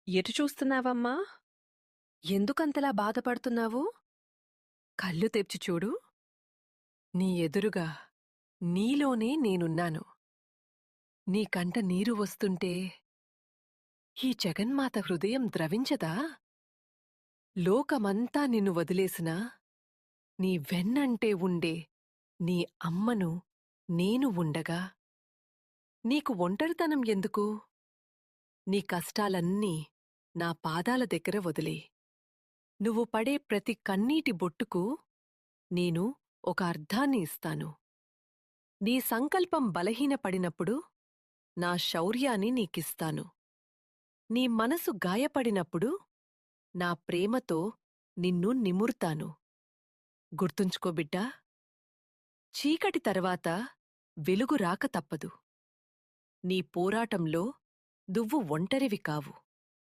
ఎటు చూస్తున్నావమ్మా? ఎందుకంతలా బాధపడుతున్నావు? కళ్ళు తెరిచి చూడు. నీ ఎదురుగా, నీలోనే నేనున్నాను. నీ కంట నీరు వస్తుంటే, ఈ జగన్మాత హృదయం ద్రవించదా? లోకమంతా నిన్ను వదిలేసినా, నీ వెన్నంటే ఉండే నీ అమ్మను నేను ఉండగా, నీకు ఒంటరితనం ఎందుకు? నీ కష్టాలన్నీ నా పాదాల దగ్గర వదిలెయ్. నువ్వు పడే ప్రతి కన్నీటి బొట్టుకు నేను ఒక అర్థాన్ని ఇస్తాను. నీ సంకల్పం బలహీనపడినప్పుడు నా శౌర్యాన్ని నీకిస్తాను. నీ మనసు గాయపడినప్పుడు నా ప్రేమతో నిన్ను నిమురుతాను. గుర్తుంచుకో బిడ్డా, చీకటి తర్వాత వెలుగు రాక తప్పదు. నీ పోరాటంలో నువ్వు ఒంటరివి కావు.